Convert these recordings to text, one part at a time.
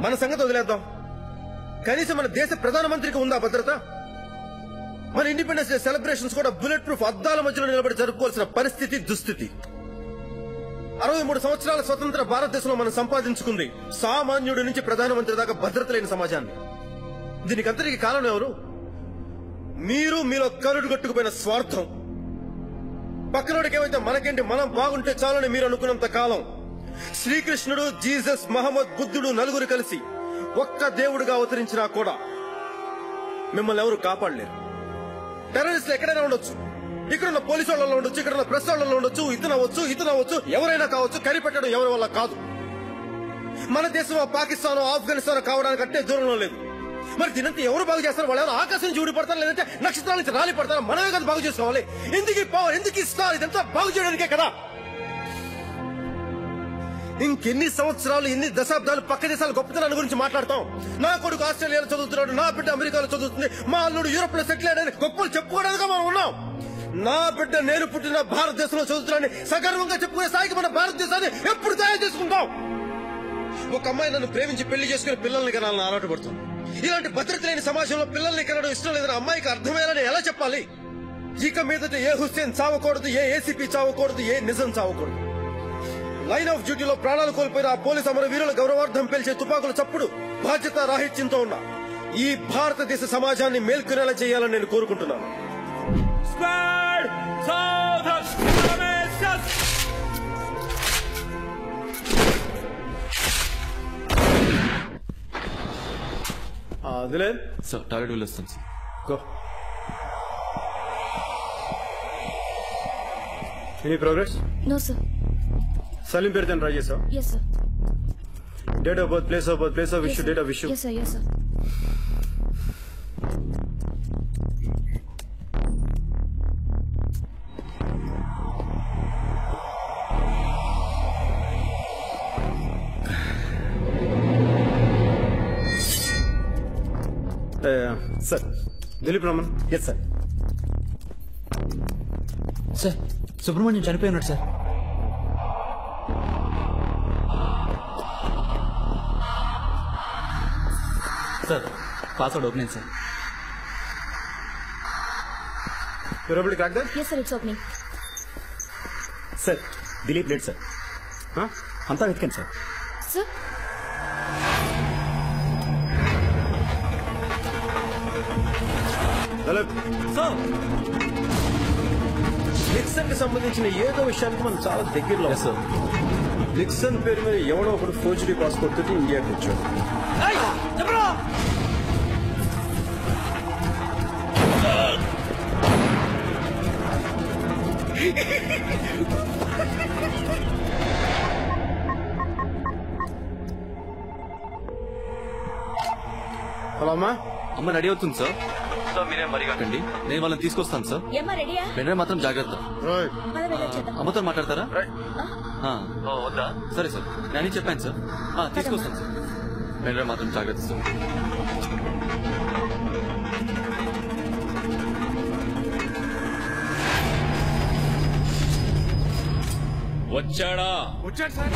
మన సంగతి వదిలేద్దాం. కనీసం మన దేశ ప్రధానమంత్రికి ఉందా భద్రత? మన ఇండిపెండెన్స్ డే సెలబ్రేషన్స్ కూడా బుల్లెట్ ప్రూఫ్ అద్దాల మధ్యలో నిలబడి జరుపుకోవాల్సిన పరిస్థితి, దుస్థితి. 63 సంవత్సరాల స్వతంత్ర భారతదేశంలో మనం సంపాదించుకుంది సామాన్యుడి నుంచి ప్రధానమంత్రి దాకా భద్రత లేని సమాజాన్ని. దీనికి అంతటికి కారణం ఎవరు? మీరు మీలో కరుడు కట్టుకుపోయిన స్వార్థం. పక్కనోడికి ఏమైతే మనకేంటి, మనం బాగుంటే చాలని మీరు అనుకున్నంత కాలం శ్రీకృష్ణుడు, జీసస్, మహమ్మద్, బుద్ధుడు నలుగురు కలిసి ఒక్క దేవుడిగా అవతరించినా కూడా మిమ్మల్ని ఎవరు కాపాడలేరు. టెర్రరిస్టులు ఎక్కడైనా ఉండొచ్చు, ఇక్కడున్న పోలీసు వాళ్ళలో ఉండొచ్చు, ఇక్కడున్న ప్రెస్ వాళ్ళలో ఉండొచ్చు, ఇతను అవ్వచ్చు, ఎవరైనా కావచ్చు. కనిపెట్టడం ఎవరి వల్ల కాదు. మన దేశం పాకిస్తాన్, ఆఫ్ఘనిస్తాన్ కావడానికి అంటే దూరంలో లేదు. మరి దీనంతా ఎవరు బాగు చేస్తారు? వాళ్ళు ఎవరు ఆకాశం నుంచి ఊడిపడతారు, లేదంటే నక్షత్రాల నుంచి రాలి పడతారు? మనమే కదా బాగు చేసుకోవాలి. ఎందుకు పవర్, ఎందుకు ఇస్తారు? ఇదంతా బాగు చేయడానికే కదా. ఇంకెన్ని సంవత్సరాలు, ఎన్ని దశాబ్దాలు పక్క దేశాల గొప్పతనాన్ని గురించి మాట్లాడతాం? నా కొడుకు ఆస్ట్రేలియాలో చదువుతున్నాడు, నా బిడ్డ అమెరికాలో చదువుతుంది, మా అల్లుడు యూరోప్ లో సెటిల్ అయ్యాడని గొప్పలు చెప్పుకోవడానికి మనం ఉన్నాం. నా బిడ్డ నేను పుట్టిన భారతదేశంలో చదువుతున్నాడని సగర్వంగా చెప్పుకునే స్థాయికి మన భారతదేశాన్ని ఎప్పుడు తయారు చేసుకుంటాం? ఒక అమ్మాయి నన్ను ప్రేమించి పెళ్లి చేసుకుని పిల్లల్ని కనాలని అలవాటు పడుతుంది. ఇలాంటి భద్రత లేని సమాజంలో పిల్లల్ని కనడం ఇష్టం లేదని అమ్మాయికి అర్థమయ్యాలని ఎలా చెప్పాలి? ఇక మీదట ఏ హుస్సేన్ చావకూడదు, ఏ ఏసీపీ చావకూడదు, ఏ నిజం చావకూడదు. లైన్ ఆఫ్ డ్యూటీలో ప్రాణాలు కోల్పోయిన ఆ పోలీసు అమరవీరుల గౌరవార్థం పేల్చే తుపాకుల చప్పుడు బాధ్యత రాహిత్యంతో ఉన్న ఈ భారతదేశ సమాజాన్ని మేల్కొనేలా చేయాలని నేను కోరుకుంటున్నాను. సార్ టార్గెట్ వెళ్ళొస్తాను sir. Go. Any progress? No sir. Salim పేరుతో ట్రై చేసావు? Yes sir. Date of birth, place of birth, place of issue, date of issue. Yes sir, yes sir. Sir Dileep Raman. Yes sir. Sir Subrahmanyam చనిపోయి ఉన్నాడు sir. Sir password open అయింది sir. You're able to crack that? Yes sir, it's opening. Sir Dileep లేడు sir. అంతా వెతికాను sir. Sir Nixon కి సంబంధించిన ఏదో విషయానికి మనం చాలా దగ్గరలో. సార్ నిక్సన్ పేరు మీద ఎవడో ఒకడు ఫోర్జరీ పాస్పోర్ట్ తోటి ఇండియాకి వచ్చాడు. హలో అమ్మా. అమ్మ రెడీ అవుతుంది సార్. సార్ మీరేం మరీ కాకండి, నేను వాళ్ళని తీసుకొస్తాను సార్. వెంటనే మాత్రం జాగ్రత్త. అమ్మతో మాట్లాడతారా? వద్దా? సరే సార్, నేను చెప్పాను సార్. తీసుకొస్తాను సార్. వెంటనే మాత్రం జాగ్రత్త సార్. వచ్చాడా? వచ్చాడు సార్.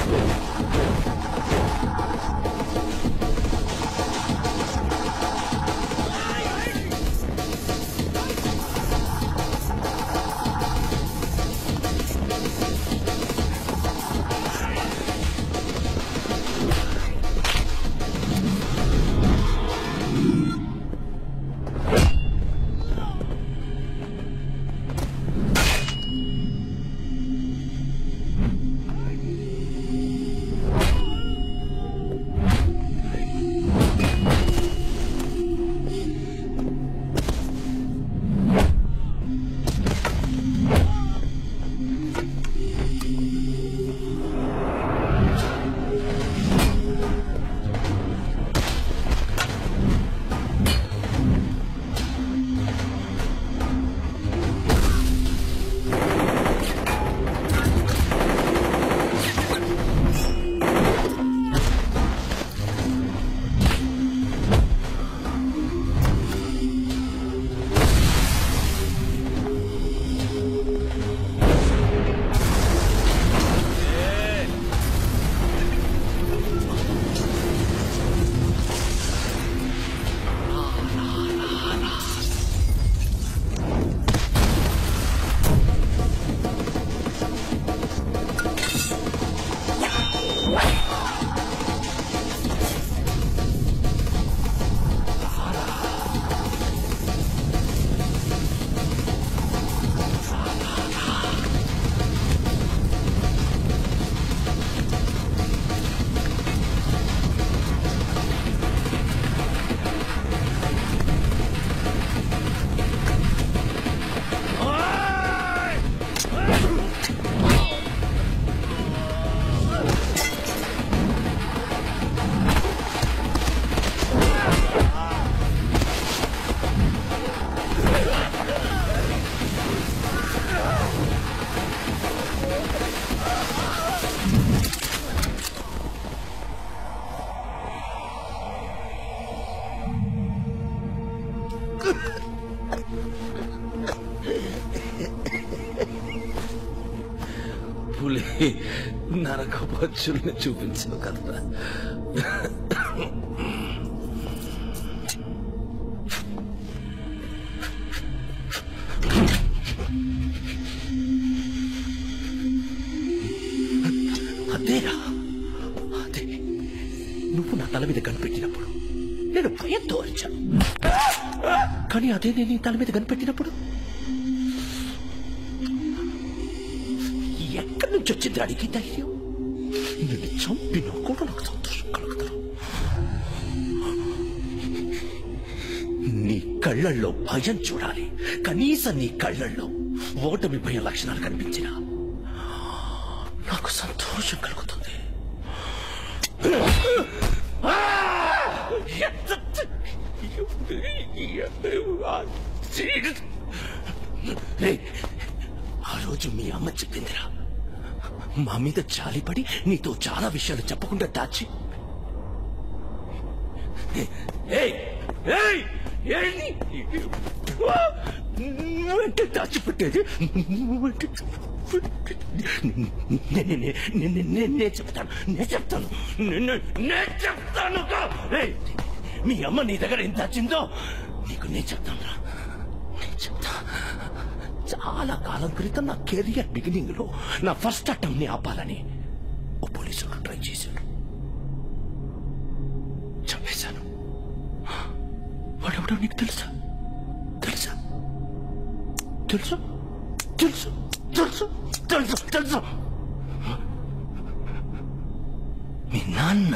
పులి నరకపచ్చుల్ని చూపించావు కదా. అదేరా, అదే నువ్వు నా తల మీద కనిపెట్టినప్పుడు నేను భయంతో వచ్చాను. కానీ అదే నేను నీ తల మీద కనిపెట్టినప్పుడు ఎక్కడి నుంచి వచ్చింది అడిగి ధైర్యం? నిన్ను చంపినా కూడా నాకు సంతోషం కలుగుతారు. నీ కళ్ళల్లో భయం చూడాలి. కనీసం నీ కళ్ళల్లో ఓటమి భయం లక్షణాలు కనిపించినా నాకు సంతోషం కలుగుతుంది. ఆ రోజు మీ అమ్మ చెప్పిందిరా, మా మీద జాలిపడి నీతో చాలా విషయాలు చెప్పకుండా దాచి దాచిపెట్టేది. నేను చెప్తాను. మీ అమ్మ నీ దగ్గర ఎంత దాచిందో నీకు నేను చెప్తాను రా. నేను చెప్తా. చాలా కాలం క్రితం నా కెరియర్ బిగినింగ్ లో నా ఫస్ట్ అటెంప్ట్ ని ఆపాలని ఓ పోలీసులు ట్రై చేశాడు. చంపేశాను. వాడెవడో నీకు తెలుసా? తెలుసా? తెలుసు తెలుసు తెలుసు తెలుసు తెలుసు మీ నాన్న.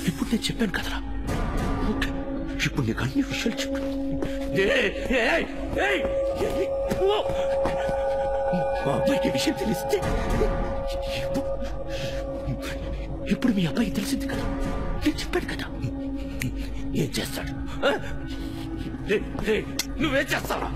ఇప్పుడు నేను చెప్పాను కదరా. ఓకే, ఇప్పుడు నీకు అన్ని విషయాలు చెప్పాను. మా అబ్బాయికి విషయం తెలిస్తే ఇప్పుడు మీ అబ్బాయికి తెలిసింది కదా. నేను చెప్పాను కదా. ఏం చేస్తాడు? నువ్వేం చేస్తావా?